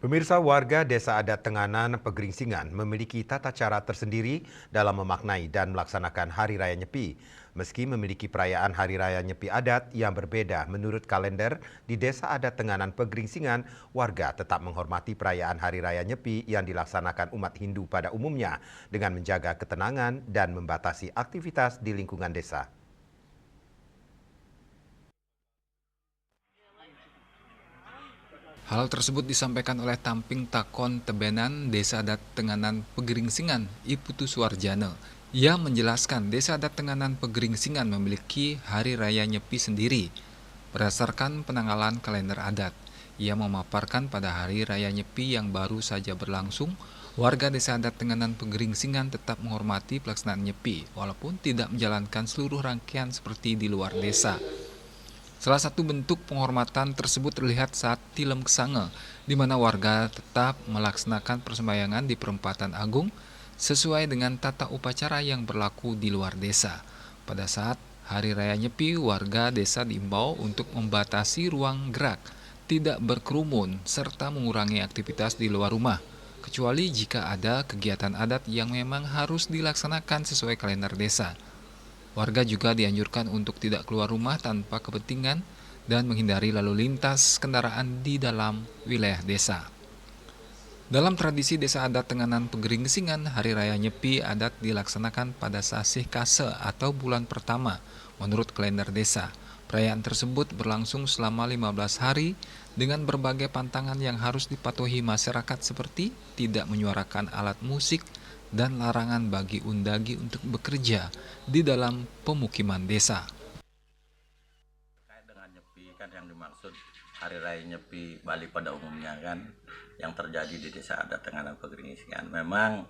Pemirsa, warga Desa Adat Tenganan, Pegeringsingan memiliki tata cara tersendiri dalam memaknai dan melaksanakan Hari Raya Nyepi. Meski memiliki perayaan Hari Raya Nyepi adat yang berbeda menurut kalender, di Desa Adat Tenganan, Pegeringsingan, warga tetap menghormati perayaan Hari Raya Nyepi yang dilaksanakan umat Hindu pada umumnya dengan menjaga ketenangan dan membatasi aktivitas di lingkungan desa. Hal tersebut disampaikan oleh Tamping Takon Tebenan, Desa Adat Tenganan Pegeringsingan, Iputu Suwarjana. Ia menjelaskan Desa Adat Tenganan Pegeringsingan memiliki Hari Raya Nyepi sendiri berdasarkan penanggalan kalender adat. Ia memaparkan pada Hari Raya Nyepi yang baru saja berlangsung, warga Desa Adat Tenganan Pegeringsingan tetap menghormati pelaksanaan Nyepi walaupun tidak menjalankan seluruh rangkaian seperti di luar desa. Salah satu bentuk penghormatan tersebut terlihat saat Tilem Kesange, di mana warga tetap melaksanakan persembahyangan di Perempatan Agung sesuai dengan tata upacara yang berlaku di luar desa. Pada saat Hari Raya Nyepi, warga desa diimbau untuk membatasi ruang gerak, tidak berkerumun, serta mengurangi aktivitas di luar rumah, kecuali jika ada kegiatan adat yang memang harus dilaksanakan sesuai kalender desa. Warga juga dianjurkan untuk tidak keluar rumah tanpa kepentingan dan menghindari lalu lintas kendaraan di dalam wilayah desa. Dalam tradisi Desa Adat Tenganan Pegeringsingan, Hari Raya Nyepi adat dilaksanakan pada Sasih Kase atau bulan pertama menurut kalender desa. Perayaan tersebut berlangsung selama 15 hari dengan berbagai pantangan yang harus dipatuhi masyarakat seperti tidak menyuarakan alat musik, dan larangan bagi undagi untuk bekerja di dalam pemukiman desa. Terkait dengan Nyepi kan yang dimaksud Hari Raya Nyepi Bali pada umumnya kan yang terjadi di Desa Adat Tenganan Pegeringsingan. Memang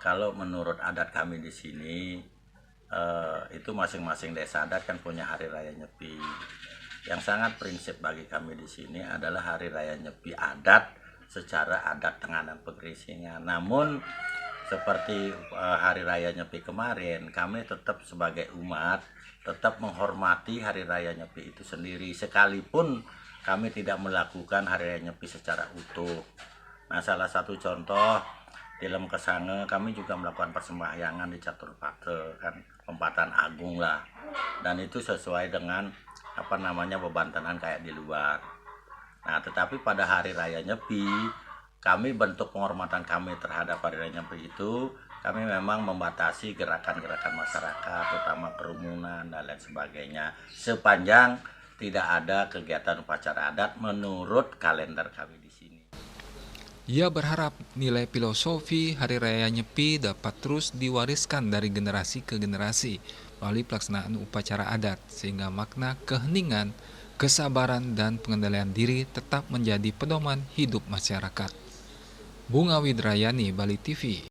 kalau menurut adat kami di sini itu masing-masing desa adat kan punya Hari Raya Nyepi. Yang sangat prinsip bagi kami di sini adalah Hari Raya Nyepi adat secara adat Tenganan Pegeringsingan. Namun seperti Hari Raya Nyepi kemarin, kami tetap sebagai umat tetap menghormati Hari Raya Nyepi itu sendiri, sekalipun kami tidak melakukan Hari Raya Nyepi secara utuh. Nah, salah satu contoh Tilem Kesange, kami juga melakukan persembahyangan di Catur Pate, kan Perempatan Agung lah, dan itu sesuai dengan bebantanan kayak di luar. Nah, tetapi pada Hari Raya Nyepi, kami bentuk penghormatan kami terhadap Hari Raya Nyepi itu, kami memang membatasi gerakan-gerakan masyarakat, terutama kerumunan dan lain sebagainya, sepanjang tidak ada kegiatan upacara adat menurut kalender kami di sini. Ia berharap nilai filosofi Hari Raya Nyepi dapat terus diwariskan dari generasi ke generasi melalui pelaksanaan upacara adat, sehingga makna keheningan, kesabaran, dan pengendalian diri tetap menjadi pedoman hidup masyarakat. Bunga Widrayani, Bali TV.